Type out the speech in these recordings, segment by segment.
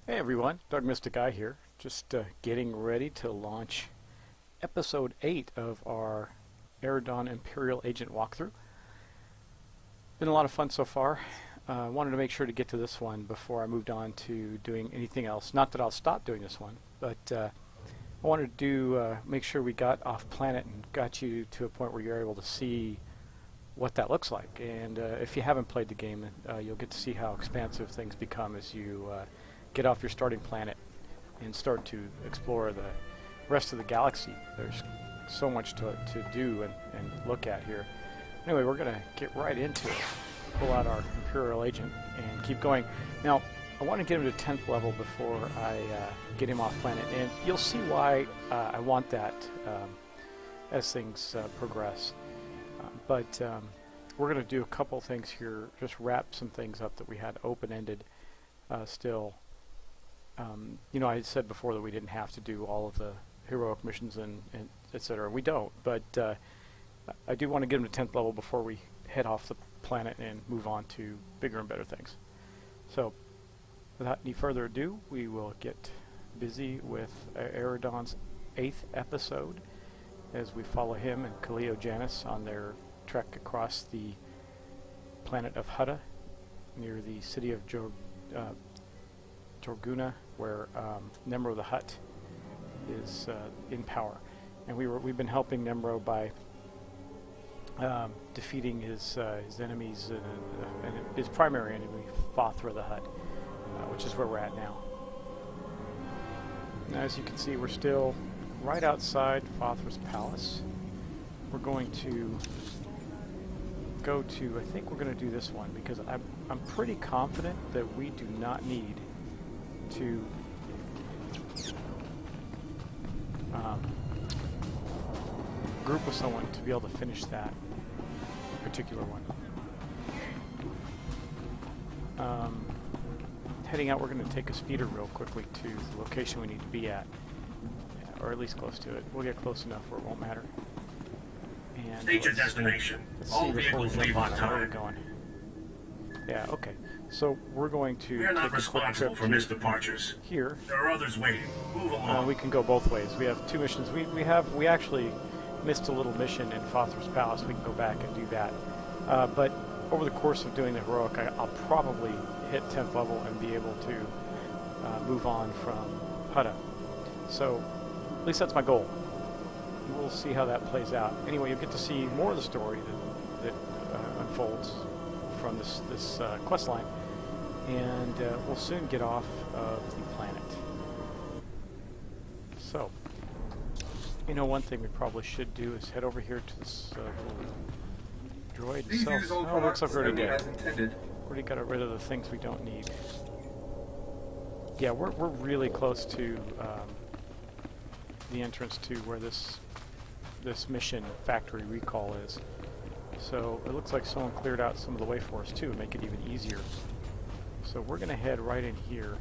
Hey everyone, Doug Mystic Eye here. Just getting ready to launch episode 8 of our Aredon Imperial Agent walkthrough. Been a lot of fun so far. Wanted to make sure to get to this one before I moved on to doing anything else. Not that I'll stop doing this one, but I wanted to make sure we got off planet and got you to a point where you're able to see what that looks like. And if you haven't played the game, you'll get to see how expansive things become as you get off your starting planet and start to explore the rest of the galaxy. There's so much to do and look at here. Anyway, we're going to get right into it. Pull out our Imperial agent and keep going. Now, I want to get him to 10th level before I get him off planet, and you'll see why I want that as things progress. But we're going to do a couple things here, just wrap some things up that we had open-ended still. You know, I said before that we didn't have to do all of the heroic missions and etc. We don't, but I do want to get them to 10th level before we head off the planet and move on to bigger and better things. So, without any further ado, we will get busy with Aredon's 8th episode as we follow him and Kaleo Janus on their trek across the planet of Hutta near the city of Jorguna, where Nemro the Hutt is in power, and we've been helping Nemro by defeating his enemies and his primary enemy, Fothra the Hutt, which is where we're at now. Now, as you can see, we're still right outside Fothra's palace. We're going to go to, I think we're going to do this one because I'm pretty confident that we do not need to group with someone to be able to finish that particular one. Heading out, we're going to take a speeder real quickly to the location we need to be at, or at least close to it. We'll get close enough where it won't matter. And state your destination. All vehicles leave on time. Where are we going? Yeah, okay. So we're going to We are not responsible for missed departures. Here. There are others waiting. Move along. We can go both ways. We have two missions. We actually missed a little mission in Fothra's Palace. We can go back and do that. But over the course of doing the heroic, I'll probably hit 10th level and be able to move on from Hutta. So at least that's my goal. We'll see how that plays out. Anyway, you'll get to see more of the story that unfolds from this quest line, and we'll soon get off of the planet. So, you know, one thing we probably should do is head over here to this little droid itself. Oh, looks like we already did. Already got rid of the things we don't need. Yeah, we're really close to the entrance to where this mission factory recall is. So it looks like someone cleared out some of the way for us too, to make it even easier. So we're going to head right in here.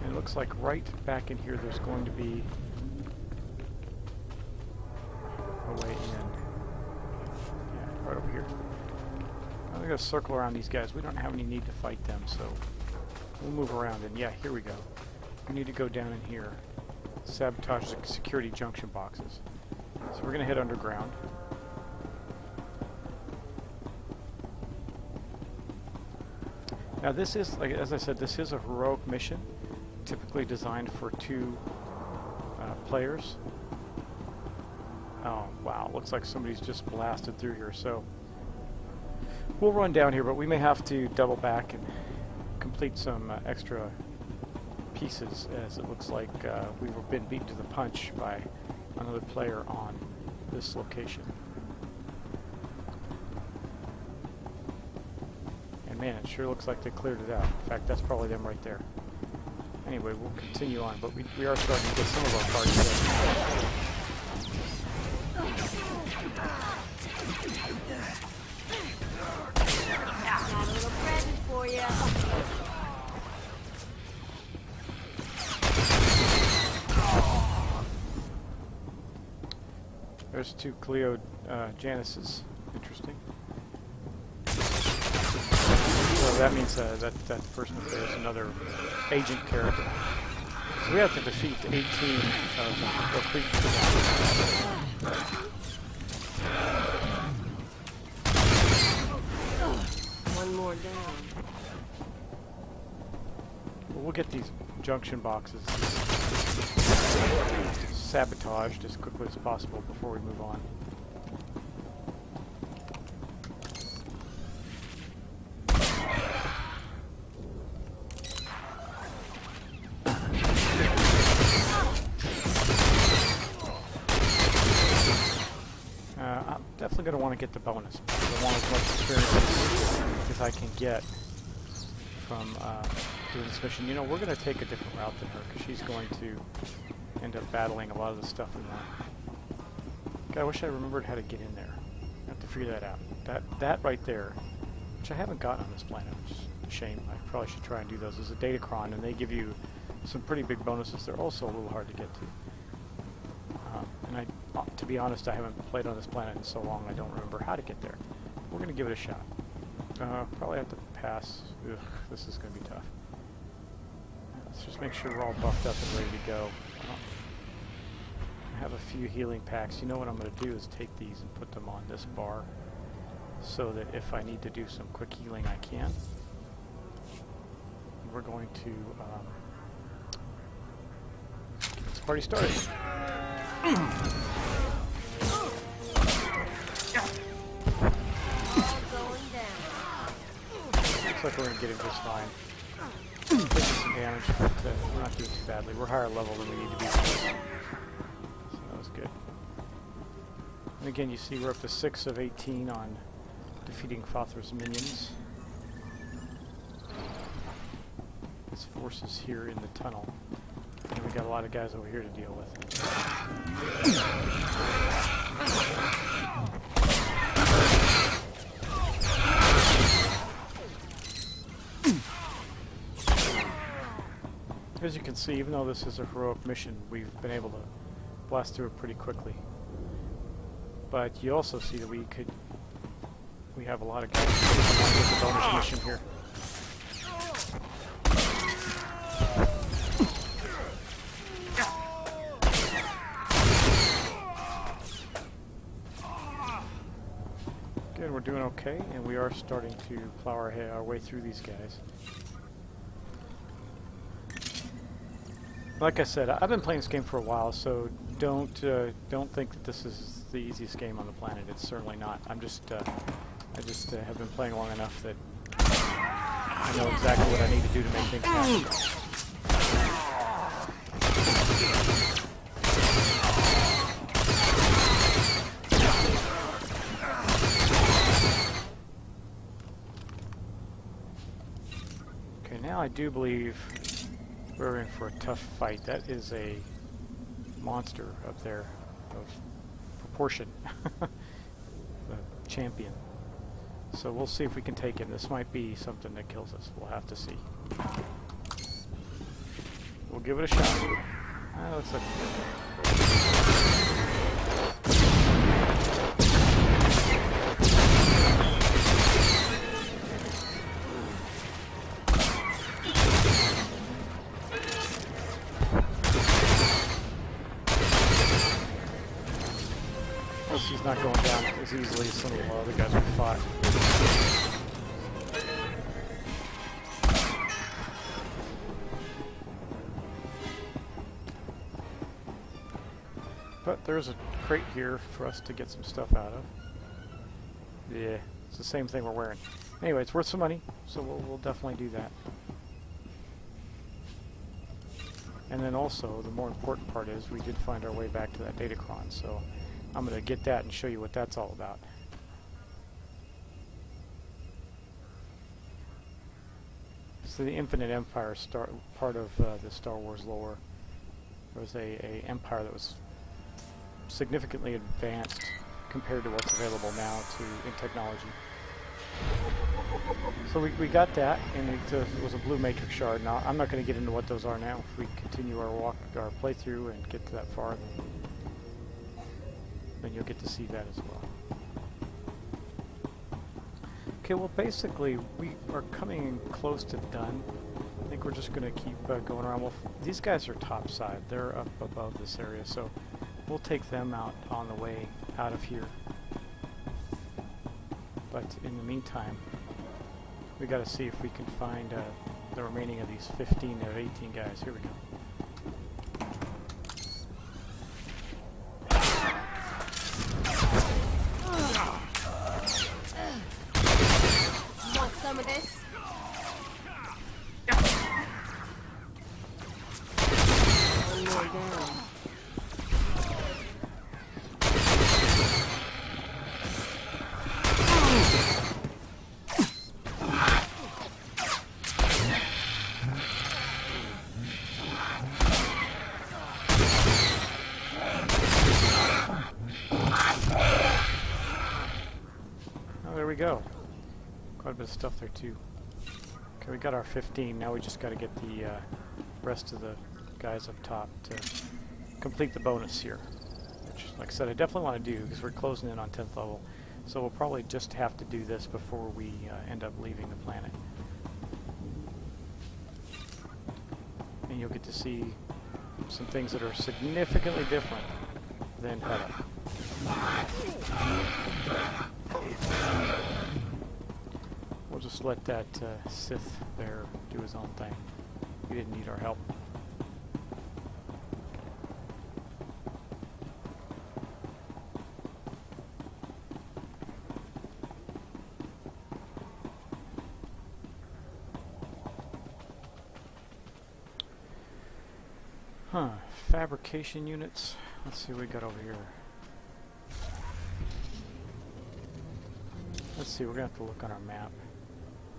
And it looks like right back in here there's going to be a way in. Yeah, right over here. I'm going to circle around these guys. We don't have any need to fight them, so we'll move around. And yeah, here we go. We need to go down in here. Sabotage the security junction boxes. So we're going to head underground. Now this is, like as I said, this is a heroic mission, typically designed for 2 players. Oh wow, looks like somebody's just blasted through here, so we'll run down here, but we may have to double back and complete some extra pieces, as it looks like we've been beaten to the punch by another player on this location. And man, it sure looks like they cleared it out. In fact, that's probably them right there. Anyway, we'll continue on, but we are starting to get some of our parties in. Got a little present for you. There's 2 Kaleo Januses. Interesting. that means that person up there is another agent character. So we have to defeat 18 of the creatures. One more down. We'll get these junction boxes sabotaged as quickly as possible before we move on. I'm definitely going to want to get the bonus, because I want as much experience as I can get from doing this mission. You know, we're going to take a different route than her, because she's going to end up battling a lot of the stuff we want. God, I wish I remembered how to get in there. I have to figure that out. That right there, which I haven't gotten on this planet, which is a shame. I probably should try and do those. There's a Datacron, and they give you some pretty big bonuses. They're also a little hard to get to. And to be honest, I haven't played on this planet in so long, I don't remember how to get there. We're going to give it a shot. Probably have to pass. Ugh, this is going to be tough. Let's just make sure we're all buffed up and ready to go. I have a few healing packs. You know what I'm going to do is take these and put them on this bar, so that if I need to do some quick healing, I can. We're going to get this party started. All going down. Looks like we're going to get it just fine. Taking some damage, but we're not doing too badly. We're higher level than we need to be. So that was good. And again, you see we're up to 6 of 18 on defeating Father's minions. His forces here in the tunnel. And we got a lot of guys over here to deal with. As you can see, even though this is a heroic mission, we've been able to blast through it pretty quickly. But you also see that we have a lot of guys with the bonus mission here. Again, we're doing okay, and we are starting to plow our way through these guys. Like I said, I've been playing this game for a while, so don't think that this is the easiest game on the planet. It's certainly not. I just have been playing long enough that I know exactly what I need to do to make things happen. Okay, now I do believe we're in for a tough fight. That is a monster up there of proportion. The champion. So we'll see if we can take it. This might be something that kills us. We'll have to see. We'll give it a shot. Looks like he's not going down as easily as some of the other guys we fought. But there's a crate here for us to get some stuff out of. Yeah, it's the same thing we're wearing. Anyway, it's worth some money, so we'll definitely do that. And then also, the more important part is we did find our way back to that Datacron, so I'm going to get that and show you what that's all about. So the Infinite Empire part of the Star Wars lore. There was a empire that was significantly advanced compared to what's available now in technology. So we got that, and it was a blue matrix shard. Now I'm not going to get into what those are now. If we continue our playthrough and get to that far, then you'll get to see that as well. Okay, well basically we are coming close to done. I think we're just going to keep going around. Well, these guys are topside. They're up above this area, so we'll take them out on the way out of here. But in the meantime, we got to see if we can find the remaining of these 15 or 18 guys. Here we go. Want some of this? One more down. Oh, there we go. Quite a bit of stuff there too. Okay, we got our 15. Now we just got to get the rest of the guys up top to complete the bonus here. Which, like I said, I definitely want to do because we're closing in on 10th level. So we'll probably just have to do this before we end up leaving the planet. And you'll get to see some things that are significantly different than Hutta. We'll just let that Sith there do his own thing. He didn't need our help. Huh, fabrication units. Let's see what we got over here. Let's see, we're gonna have to look on our map.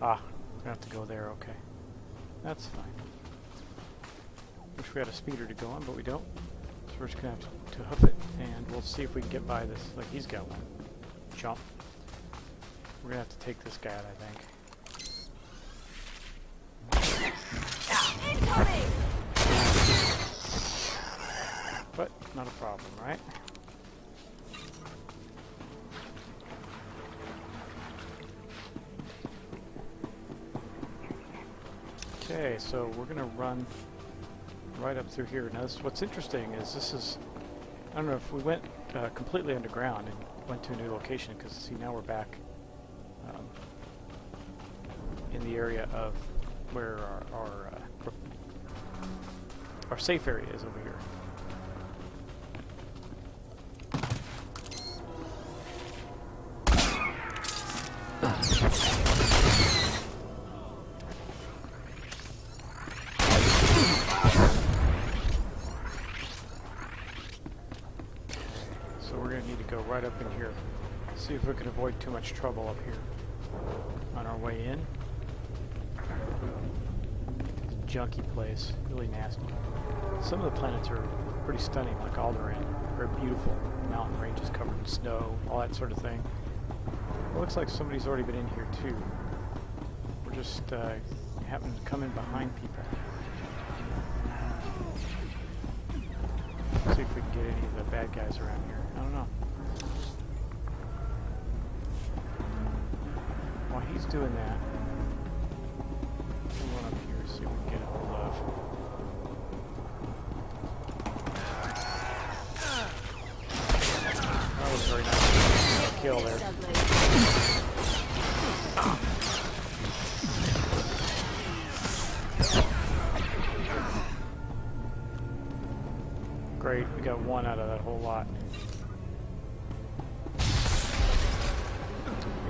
Ah, we're gonna have to go there, okay. That's fine. Wish we had a speeder to go on, but we don't. So we're just gonna have to hoof it, and we'll see if we can get by this. Like, he's got one. Jump. We're gonna have to take this guy out, I think. Incoming! But, not a problem, right? Okay, so we're going to run right up through here. Now, what's interesting is this is, I don't know if we went completely underground and went to a new location, because see, now we're back in the area of where our safe area is over here. So we're going to need to go right up in here, see if we can avoid too much trouble up here on our way in. It's a junky place, really nasty. Some of the planets are pretty stunning, like Alderaan, very beautiful, mountain ranges covered in snow, all that sort of thing. It looks like somebody's already been in here too. We're just happening to come in behind people. See if we can get any of the bad guys around here. I don't know. While he's doing that, we'll run up here and see what we can get a hold of. That was very nice kill there. Great, we got one out of that whole lot.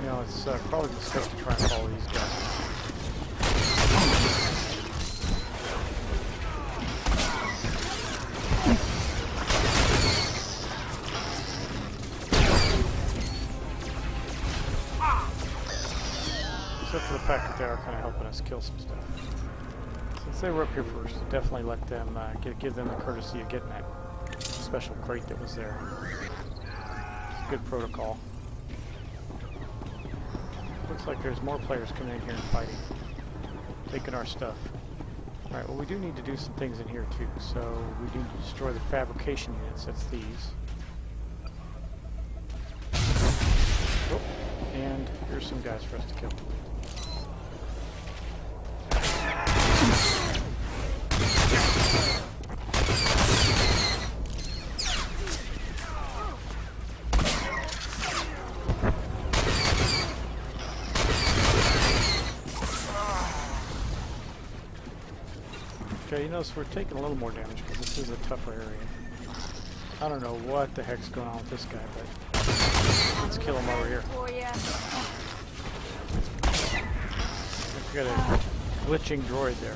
You know, it's probably a mistake to try and follow these guys. Except for the fact that they are kind of helping us kill some stuff. Since they were up here first, definitely let them give them the courtesy of getting that special crate that was there. It's a good protocol. Looks like there's more players coming in here and fighting, taking our stuff. Alright, well we do need to do some things in here too, so we do need to destroy the fabrication units, that's these. Oh, and here Here's some guys for us to kill. Okay, you notice we're taking a little more damage because this is a tougher area. I don't know what the heck's going on with this guy, but let's kill him over here. We got a glitching droid there.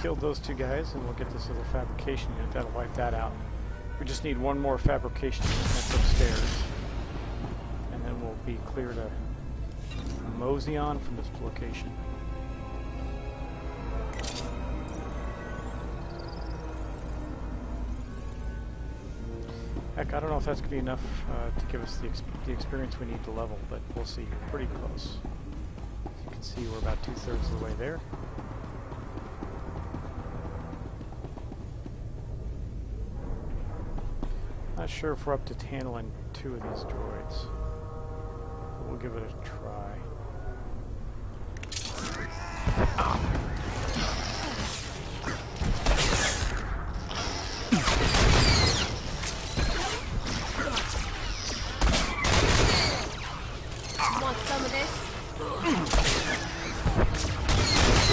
Killed those two guys, and we'll get this little fabrication unit. That'll wipe that out. We just need one more fabrication unit that's upstairs, and then we'll be clear to mosey on from this location. Heck, I don't know if that's going to be enough to give us the experience we need to level, but we'll see. We're pretty close. As you can see, we're about 2/3 of the way there. Not sure if we're up to handling 2 of these droids, but we'll give it a try. Want some of this?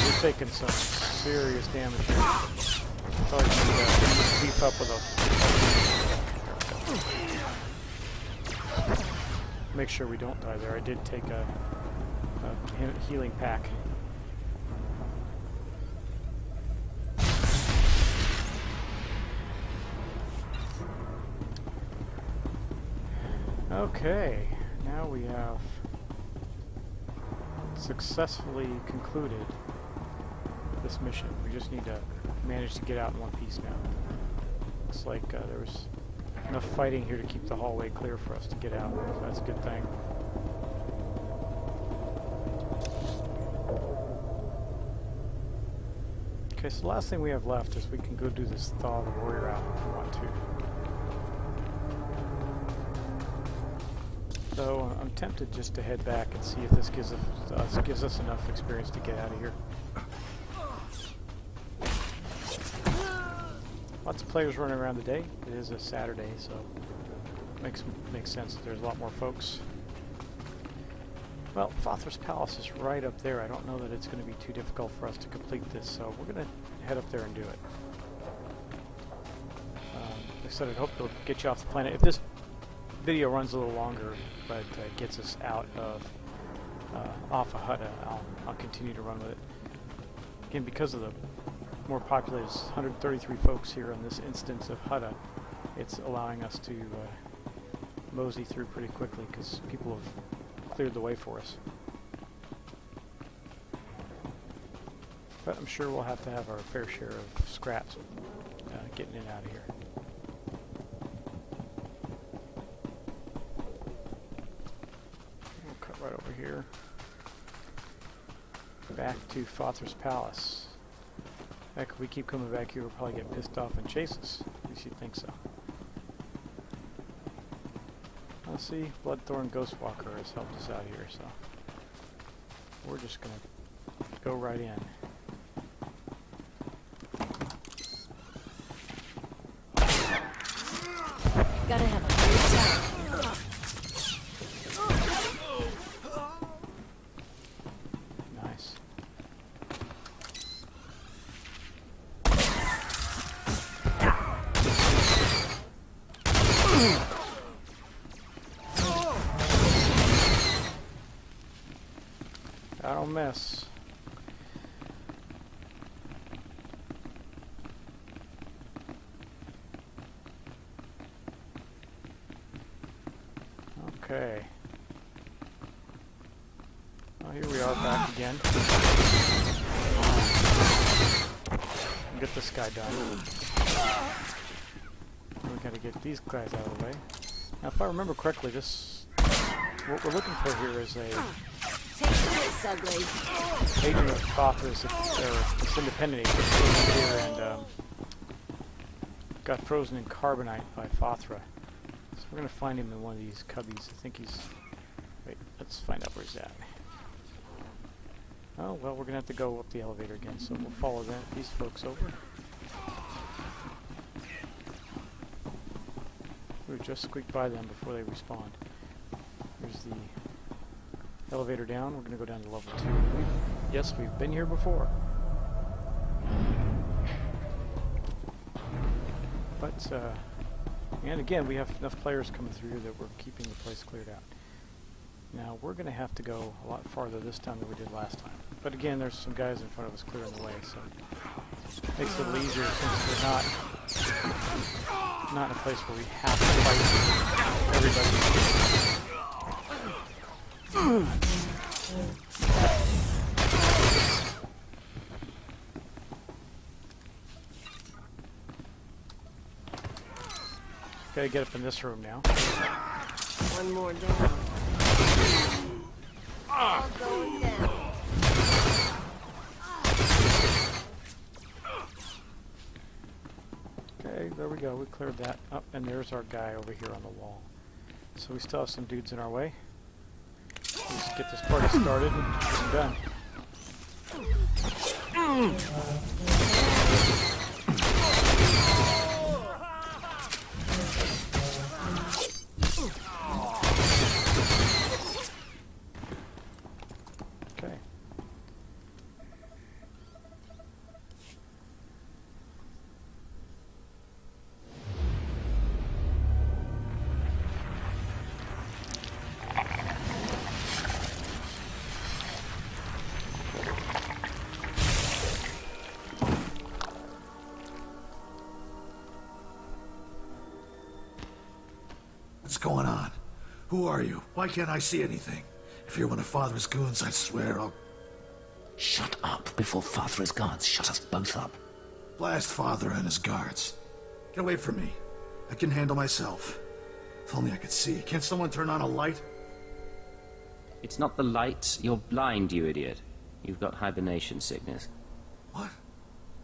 We're taking some serious damage here. Probably need to beef up with a... Make sure we don't die there. I did take a healing pack. Okay, now we have successfully concluded this mission. We just need to manage to get out in one piece now. Looks like there was enough fighting here to keep the hallway clear for us to get out, so that's a good thing. Okay, so the last thing we have left is we can go do this Thaw the Warrior out if we want to. So I'm tempted just to head back and see if this gives us enough experience to get out of here. Lots of players running around today. It is a Saturday, so makes sense that there's a lot more folks. Well, Father's Palace is right up there. I don't know that it's going to be too difficult for us to complete this, so we're going to head up there and do it. Like I said, I hope it'll get you off the planet. If this video runs a little longer, but gets us out of off of Hutta, I'll continue to run with it. Again, because of the more populated 133 folks here on this instance of Hutta, it's allowing us to mosey through pretty quickly because people have cleared the way for us. But I'm sure we'll have to have our fair share of scraps getting in and out of here. We'll cut right over here. Back to Father's Palace. Heck, if we keep coming back here, we'll probably get pissed off and chase us. At least you'd think so. Let's see, Bloodthorn Ghostwalker has helped us out here, so we're just gonna go right in. Gotta have a great time. Nice. I don't miss. Okay. back again. And get this guy done. We gotta get these guys out of the way. Now, if I remember correctly, what we're looking for here is a agent of Thothra's, this independent agent here, and got frozen in carbonite by Thothra. So we're gonna find him in one of these cubbies. I think he's. Wait, let's find out where he's at. Oh well, we're gonna have to go up the elevator again, so we'll follow these folks over. We just squeaked by them before they respawned. Here's the elevator down. We're going to go down to level 2. Yes, we've been here before. But, and again, we have enough players coming through that we're keeping the place cleared out. Now, we're going to have to go a lot farther this time than we did last time. But again, there's some guys in front of us clearing the way, so it makes it a little easier since we're not in a place where we have to fight everybody. Gotta get up in this room now. One more down. All going down. Okay, there we go. We cleared that up, and there's our guy over here on the wall. So we still have some dudes in our way. Let's get this party started and done. Okay. What's going on? Who are you? Why can't I see anything? If you're one of Father's goons, I swear I'll... Shut up before Father's guards shut us both up. blast Father and his guards. Get away from me. I can handle myself. If only I could see. Can't someone turn on a light? It's not the light. You're blind, you idiot. You've got hibernation sickness. What?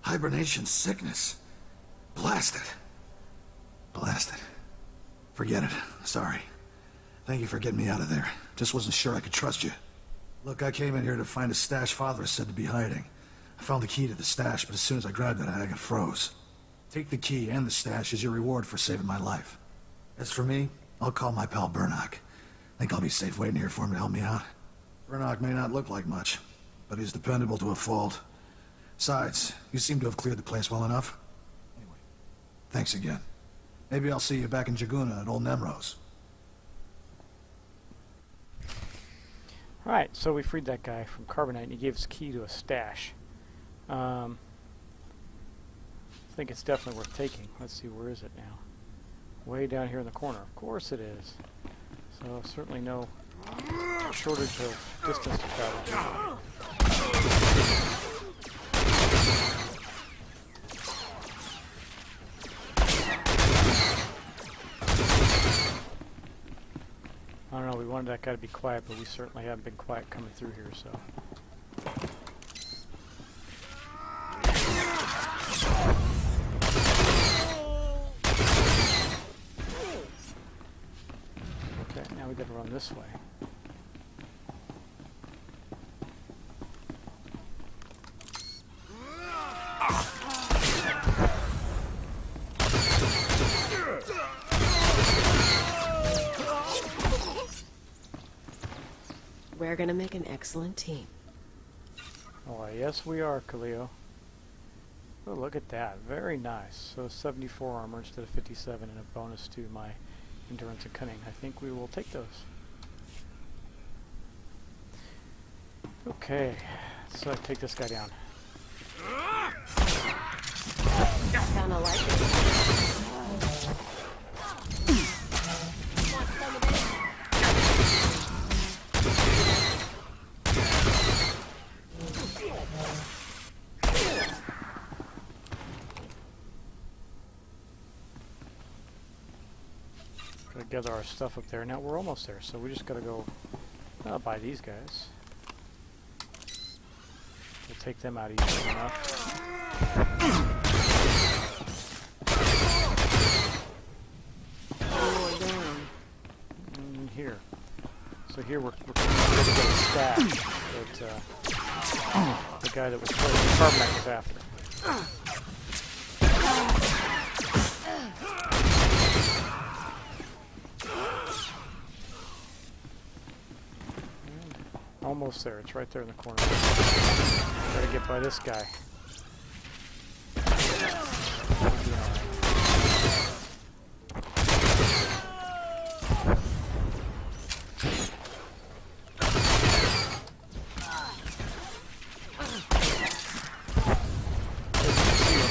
Hibernation sickness? Blast it. Blast it. Forget it. Sorry. Thank you for getting me out of there. Just wasn't sure I could trust you. Look, I came in here to find a stash Father is said to be hiding. I found the key to the stash, but as soon as I grabbed it, I got froze. Take the key and the stash as your reward for saving my life. As for me, I'll call my pal Burnock. Think I'll be safe waiting here for him to help me out? Burnock may not look like much, but he's dependable to a fault. Besides, you seem to have cleared the place well enough. Anyway, thanks again. Maybe I'll see you back in Jaguna at Old Nemrose. Alright, so we freed that guy from Carbonite and he gave us a key to a stash. I think it's definitely worth taking. Let's see, where is it now? Way down here in the corner. Of course it is. So certainly no shortage of distance to travel. I don't know, we wanted that guy to be quiet, but we certainly haven't been quiet coming through here, so. Okay, now we gotta run this way. We're gonna make an excellent team. Oh, yes we are, Khalil. Oh, look at that. Very nice. So 74 armor instead of 57 and a bonus to my endurance and cunning. I think we will take those. Okay, so take this guy down. Kinda like it. Want some of this? together our stuff up there. Now we're almost there, so we just gotta go buy these guys. We'll take them out easily enough. Here. So here we're going to get a stash that the guy that was playing the carbonite was after. Almost there. It's right there in the corner. Gotta get by this guy.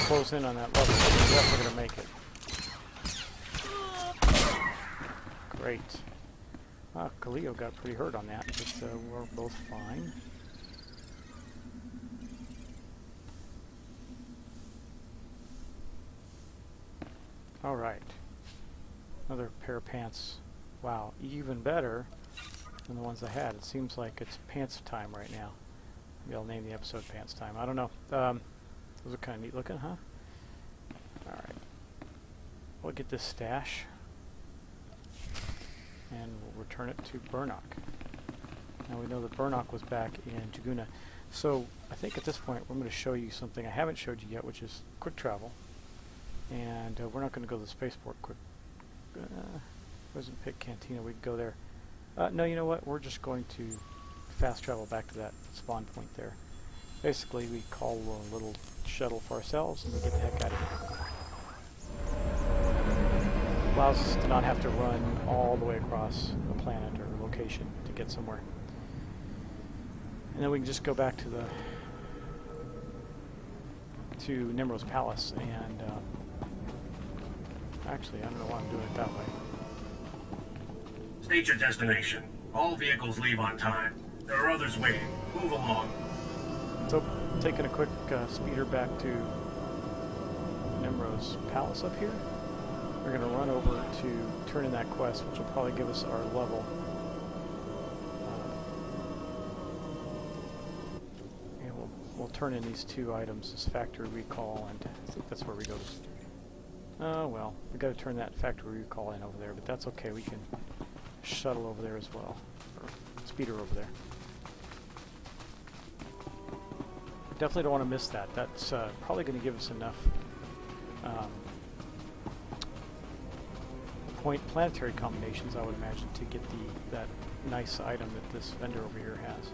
Close in on that level. We're definitely going to make it. Great. Khalil got pretty hurt on that, but we're both fine. Alright. Another pair of pants. Wow, even better than the ones I had. It seems like it's pants time right now. Maybe I'll name the episode Pants Time. I don't know. Those are kind of neat looking, huh? Alright. We'll get this stash. And we'll return it to Burnock. Now we know that Burnock was back in Jaguna. So I think at this point we're going to show you something I haven't showed you yet, which is quick travel. And we're not going to go to the spaceport quick. Wasn't pick Cantina. We can go there. No, you know what? We're just going to fast travel back to that spawn point there. Basically, we call a little shuttle for ourselves and we get the heck out of here. Allows us to not have to run all the way across a planet or a location to get somewhere. And then we can just go back to Nimrod's palace and actually, I don't know why I'm doing it that way. State your destination. All vehicles leave on time. There are others waiting. Move along. So, taking a quick speeder back to Nimrod's palace up here. We're going to run over to turn in that quest, which will probably give us our level. And we'll turn in these two items, this factory recall, and I think that's where we go. Oh well, we got to turn that factory recall in over there, but that's okay. We can shuttle over there as well, or speeder over there. Definitely don't want to miss that. That's probably going to give us enough point planetary combinations, I would imagine, to get that nice item that this vendor over here has.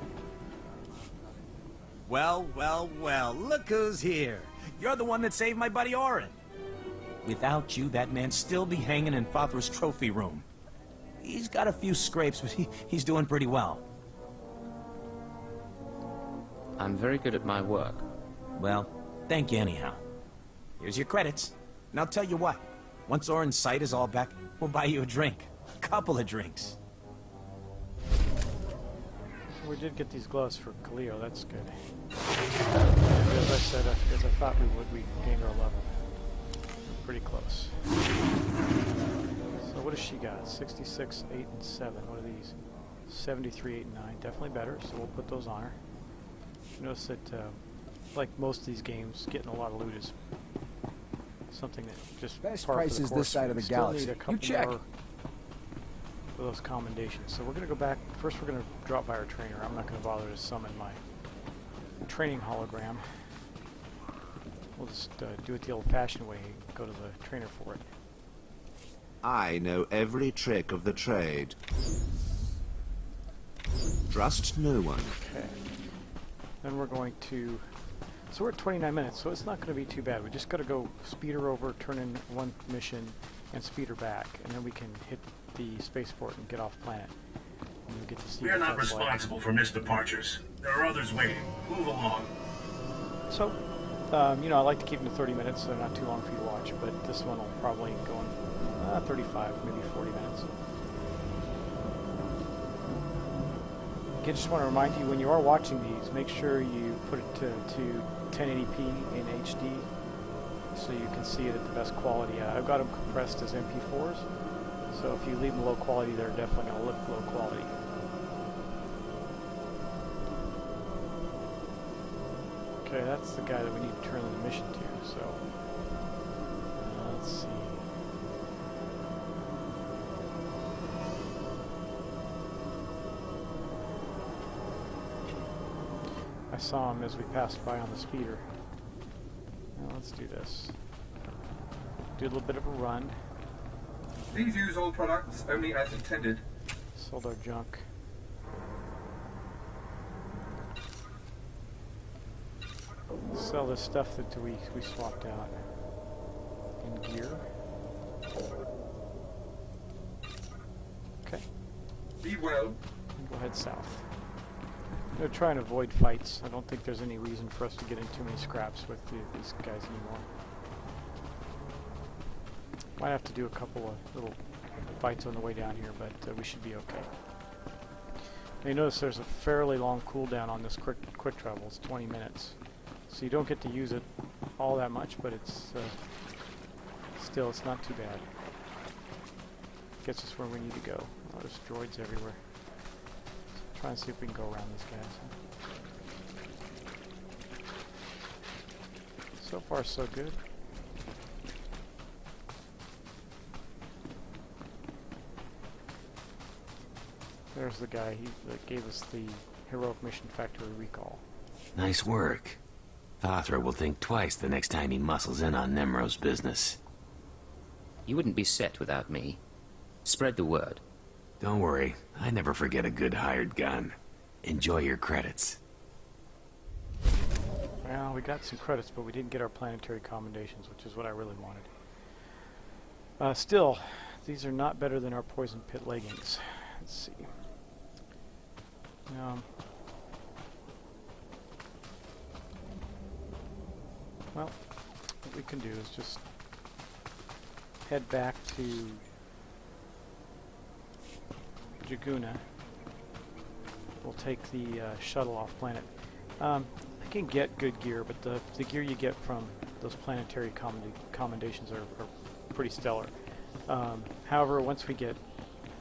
Well, well, well, look who's here. You're the one that saved my buddy Orin. Without you, that man'd still be hanging in Fathra's trophy room. He's got a few scrapes, but he's doing pretty well. I'm very good at my work. Well, thank you anyhow. Here's your credits. And I'll tell you what, once Orin's sight is all back, we'll buy you a drink. A couple of drinks. We did get these gloves for Khalil, that's good. And as I said, as I thought we would, we gained our level. We're pretty close. So what does she got? 66, 8, and 7. What are these? 73, 8, and 9. Definitely better, so we'll put those on her. Notice that, like most of these games, getting a lot of loot is something that just best par for the prices course. this side of the Still galaxy. need a couple You check. more of those commendations. So we're going to go back. First, we're going to drop by our trainer. I'm not going to bother to summon my training hologram. We'll just do it the old-fashioned way. Go to the trainer for it. I know every trick of the trade. Trust no one. Okay. Then we're going to... So we're at 29 minutes, so it's not going to be too bad. We just got to go speed her over, turn in one mission, and speed her back. And then we can hit the spaceport and get off planet. And we get to see We are not what that's like. responsible for missed departures. There are others waiting. Move along. So, you know, I like to keep them to 30 minutes, so they're not too long for you to watch. But this one will probably go in 35, maybe 40 minutes. I just want to remind you, when you are watching these, make sure you put it to 1080p in HD so you can see it at the best quality. I've got them compressed as MP4s, So if you leave them low quality, they're definitely going to look low quality. Okay, that's the guy that we need to turn the mission to, so let's see. I saw him as we passed by on the speeder. Now let's do this. Do a little bit of a run. Please use all products only as intended. Sold our junk. Sell the stuff that we swapped out in gear. Okay. Be well. And go head south. I'm going to try and avoid fights. I don't think there's any reason for us to get in too many scraps with these guys anymore. Might have to do a couple of little fights on the way down here, but we should be okay. Now you notice there's a fairly long cooldown on this quick travel. It's 20 minutes. So you don't get to use it all that much, but it's still, it's not too bad. Gets us where we need to go. Oh, there's droids everywhere. Let's try and see if we can go around these guys. So far, so good. There's the guy that gave us the heroic mission factory recall. Nice work. Fathra will think twice the next time he muscles in on Nemro's business. You wouldn't be set without me. Spread the word. Don't worry, I never forget a good hired gun. Enjoy your credits. Well, we got some credits, but we didn't get our planetary commendations, which is what I really wanted. Still, these are not better than our poison pit leggings. Let's see. Well, what we can do is just head back to Jaguna. We'll take the shuttle off planet. I can get good gear, but the gear you get from those planetary commendations are pretty stellar. However, once we get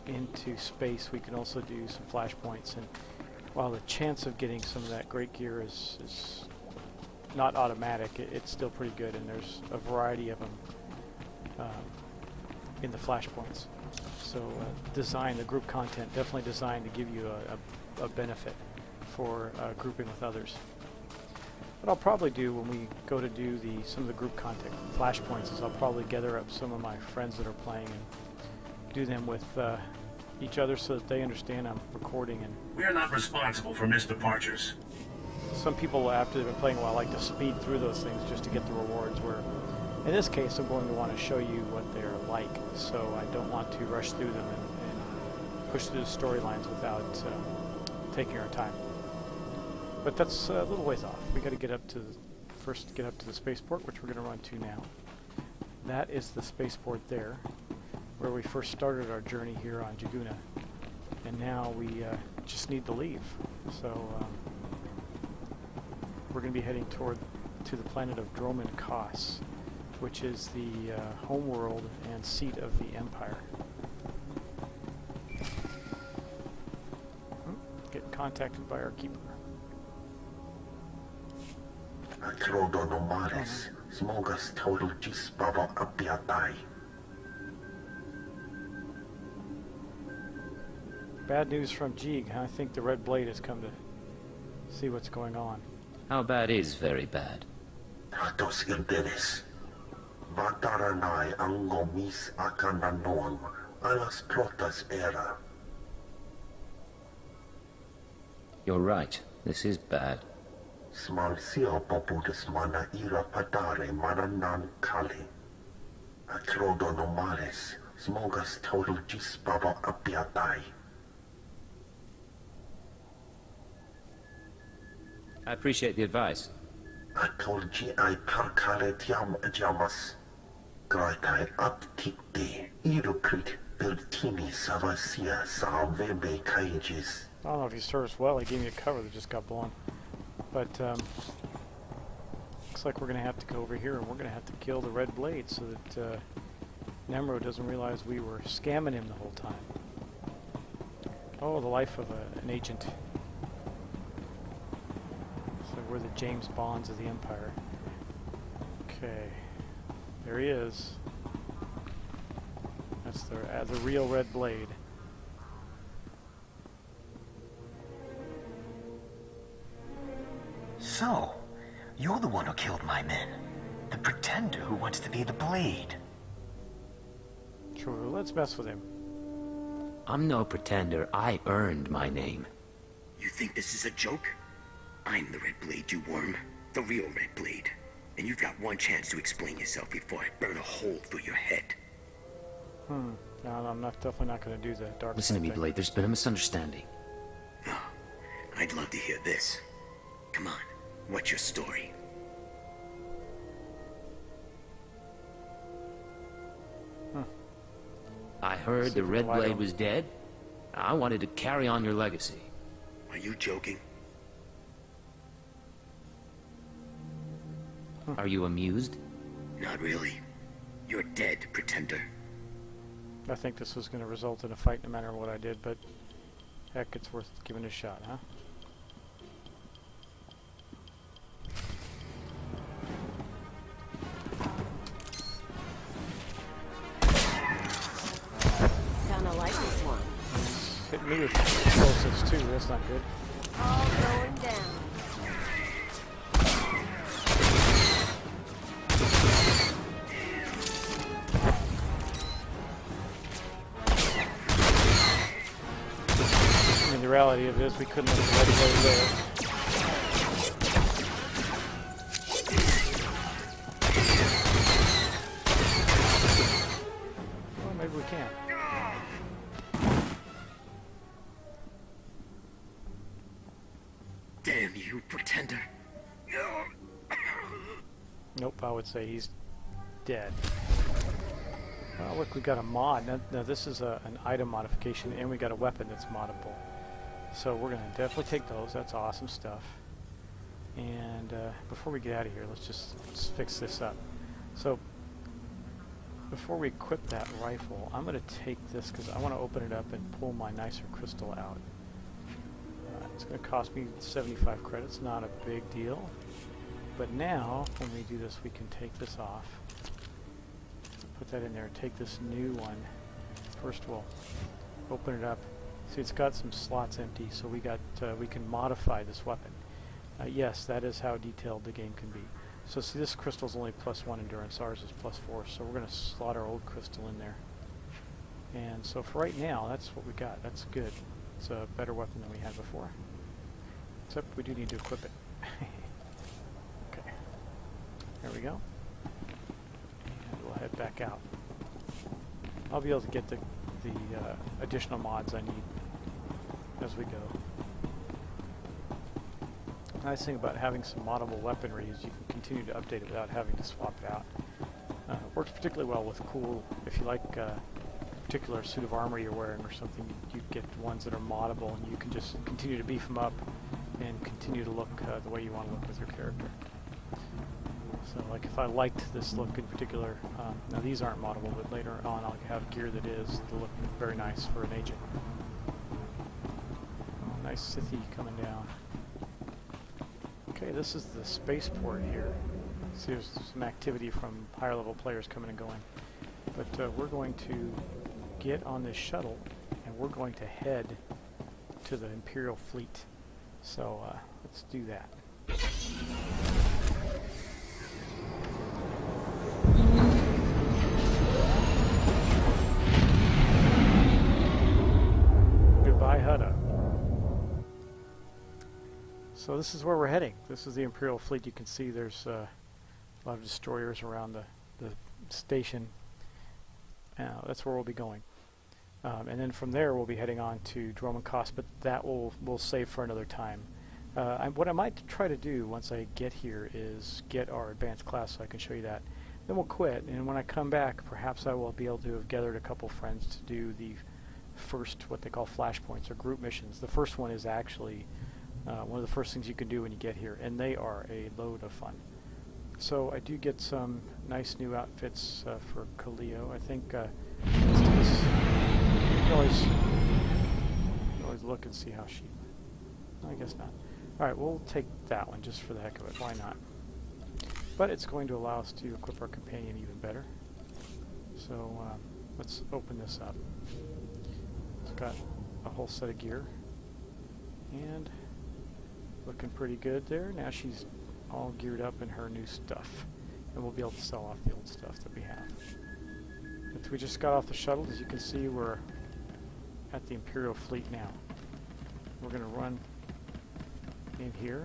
into space, we can also do some flashpoints, and while the chance of getting some of that great gear is not automatic, it's still pretty good, and there's a variety of them in the flashpoints. So the group content, definitely designed to give you a benefit for grouping with others. What I'll probably do when we go to do some of the group content flashpoints is I'll probably gather up some of my friends that are playing and do them with each other so that they understand I'm recording. And We are not responsible for missed departures. some people, after they've been playing a while, like to speed through those things just to get the rewards, where in this case I'm going to want to show you what they're like, so I don't want to rush through them and push through the storylines without taking our time. But that's a little ways off. We got to get up to the spaceport, which we're going to run to now. That is the spaceport there, where we first started our journey here on Jaguna, and now we just need to leave. So we're going to be heading to the planet of Droman Kos, which is the homeworld and seat of the Empire. Get contacted by our keeper. Bad news from Jeeg. I think the Red Blade has come to see what's going on. How bad is very bad? You're right. This is bad. I appreciate the advice. I don't know if he serves well. He gave me a cover that just got blown. But looks like we're going to have to go over here, and we're going to have to kill the Red Blade so that Nemro doesn't realize we were scamming him the whole time. Oh, the life of an agent. So we're the James Bonds of the Empire. Okay, there he is. That's the real red blade. So, you're the one who killed my men. The pretender who wants to be the blade. True, let's mess with him. I'm no pretender. I earned my name. You think this is a joke? I'm the Red Blade, you worm. The real Red Blade. And you've got one chance to explain yourself before I burn a hole through your head. No, I'm definitely not going to do that. Dark. Listen to me, Blade. There's been a misunderstanding. Oh, I'd love to hear this. Come on, what's your story? I heard the Red Blade was dead. I wanted to carry on your legacy. Are you joking? Are you amused? Not really. You're dead, pretender. I think this was going to result in a fight no matter what I did, but heck, it's worth giving it a shot, huh? Kinda like this one. Hit me with explosives too, that's not good. All going down. I mean, the reality of it is we couldn't let the Red Blade live. Well, maybe we can. Damn you, pretender. Nope, I would say he's dead. Oh, look, we got a mod. Now this is an item modification, and we got a weapon that's moddable. So we're going to definitely take those. That's awesome stuff. And before we get out of here, let's fix this up. So before we equip that rifle, I'm going to take this because I want to open it up and pull my nicer crystal out. It's going to cost me 75 credits, not a big deal. But now, when we do this, we can take this off. Put that in there, take this new one. First we'll open it up. See, it's got some slots empty, so we can modify this weapon. Yes, that is how detailed the game can be. So see, this crystal's only +1 endurance, ours is +4, so we're going to slot our old crystal in there. And so for right now, that's what we got. That's good. It's a better weapon than we had before. Except we do need to equip it. Okay. There we go. And we'll head back out. I'll be able to get the additional mods I need as we go. The nice thing about having some moddable weaponry is you can continue to update it without having to swap it out. Works particularly well with cool, if you like a particular suit of armor you're wearing or something, you get ones that are moddable and you can just continue to beef them up and continue to look the way you want to look with your character. So like if I liked this look in particular, now these aren't moddable, but later on I'll have gear that is to look very nice for an agent. Oh, nice Sithy coming down. Okay, this is the spaceport here. See, there's some activity from higher level players coming and going. But we're going to get on this shuttle and we're going to head to the Imperial fleet. So let's do that. Goodbye, Hutta. So this is where we're heading. This is the Imperial fleet. You can see there's a lot of destroyers around the station. That's where we'll be going. And then from there we'll be heading on to Dromankos, but that we'll save for another time. What I might try to do once I get here is get our advanced class so I can show you that. Then we'll quit, and when I come back, perhaps I will be able to have gathered a couple friends to do the first, what they call flashpoints or group missions. The first one is actually one of the first things you can do when you get here, and they are a load of fun. So I do get some nice new outfits for Kaleo. I think let's do this. You can always look and see how she... I guess not. Alright, we'll take that one just for the heck of it. Why not? But it's going to allow us to equip our companion even better. So let's open this up. It's got a whole set of gear. And looking pretty good there. Now she's all geared up in her new stuff. And we'll be able to sell off the old stuff that we have. But we just got off the shuttle. As you can see, we're at the Imperial fleet now. We're going to run in here.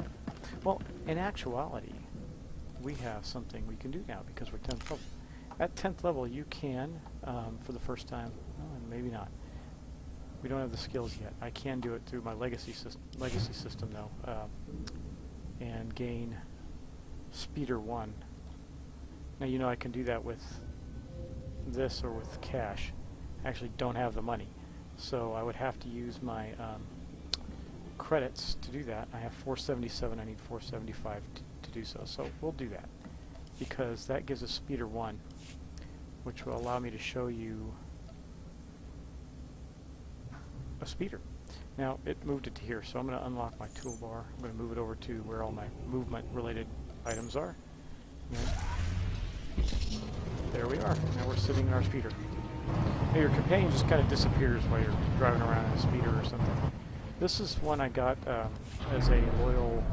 Well, in actuality, we have something we can do now because we're 10th level. At 10th level, you can, for the first time, well, and maybe not. We don't have the skills yet. I can do it through my legacy system though, and gain Speeder 1. Now you know I can do that with this or with cash. I actually don't have the money, so I would have to use my credits to do that. I have 477. I need 475 to do so. So we'll do that because that gives us Speeder 1, which will allow me to show you a speeder. Now it moved it to here, so I'm going to unlock my toolbar. I'm going to move it over to where all my movement related items are. And there we are. Now we're sitting in our speeder. Now your companion just kind of disappears while you're driving around in a speeder or something. This is one I got as a loyal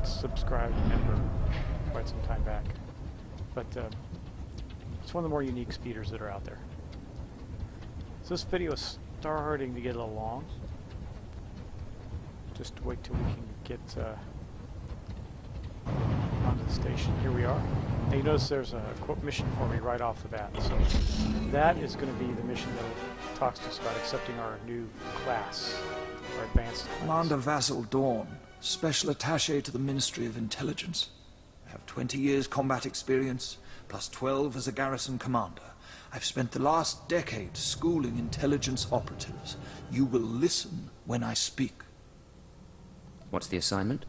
subscribed member quite some time back. But it's one of the more unique speeders that are out there. So this video is starting to get a little long. Just wait till we can get onto the station. Here we are. Now you notice there's a quote mission for me right off the bat. So that is going to be the mission that talks to us about accepting our new class, our advanced class. Commander Vassal Dawn, Special Attaché to the Ministry of Intelligence. I have 20 years combat experience, plus 12 as a garrison commander. I've spent the last decade schooling intelligence operatives. You will listen when I speak. What's the assignment?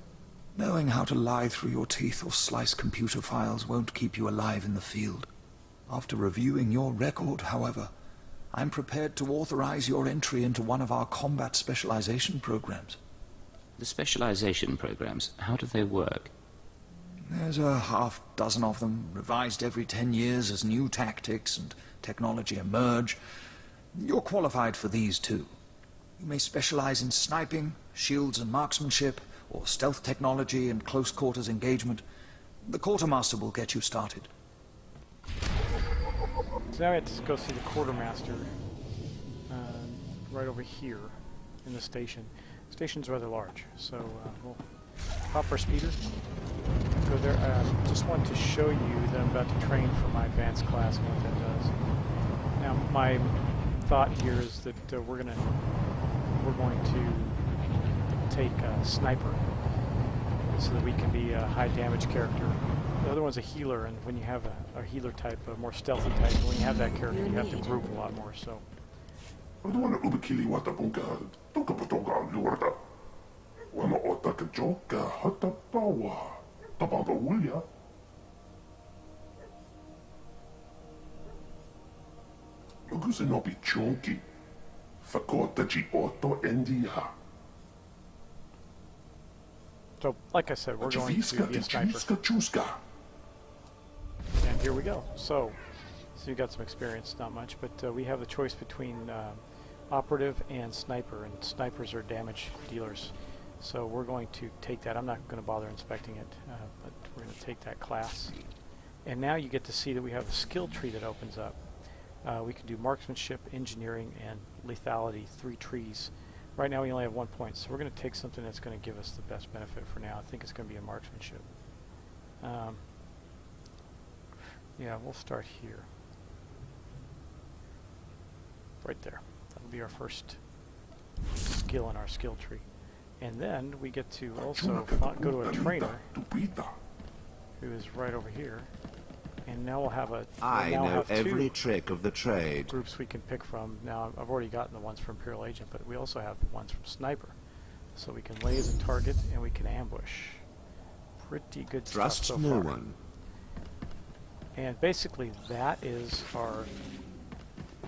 Knowing how to lie through your teeth or slice computer files won't keep you alive in the field. After reviewing your record, however, I'm prepared to authorize your entry into one of our combat specialization programs. The specialization programs, how do they work? There's a half dozen of them, revised every 10 years as new tactics and technology emerge. You're qualified for these too. You may specialize in sniping, shields and marksmanship, or stealth technology and close quarters engagement. The quartermaster will get you started. So now we have to go see the quartermaster right over here in the station. The station's rather large, so we'll pop our speeder, go there. Just want to show you that I'm about to train for my advanced class and what that does. Now my thought here is that we're going to take a sniper so that we can be a high damage character. The other one's a healer, and when you have a healer type, a more stealthy type, when you have that character, you have to group a lot more. So. So, like I said, we're going to be a sniper. And here we go. So you got some experience, not much, but we have the choice between operative and sniper, and snipers are damage dealers. So we're going to take that. I'm not going to bother inspecting it, but we're going to take that class. And now you get to see that we have a skill tree that opens up. We can do marksmanship, engineering, and lethality, 3 trees. Right now we only have 1 point, so we're going to take something that's going to give us the best benefit for now. I think it's going to be a marksmanship. Yeah, we'll start here. Right there. That'll be our first skill in our skill tree. And then we get to also go to a trainer who is right over here. And now we'll have I know every trick of the trade. Groups we can pick from. Now I've already gotten the ones from Imperial Agent, but we also have the ones from Sniper. So we can laze and target, and we can ambush. pretty good Trust stuff so no far. one. And basically that is our...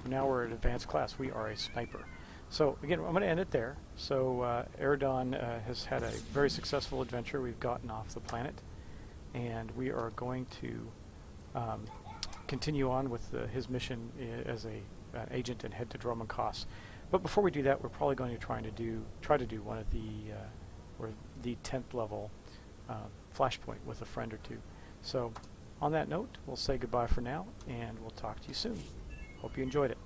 Now we're at advanced class. We are a sniper. So again, I'm going to end it there. So Aredon has had a very successful adventure. We've gotten off the planet, and we are going to continue on with his mission as an agent and head to Droman Kos. But before we do that, we're probably going to try to do one of the 10th level flashpoint with a friend or two. So on that note, we'll say goodbye for now, and we'll talk to you soon. Hope you enjoyed it.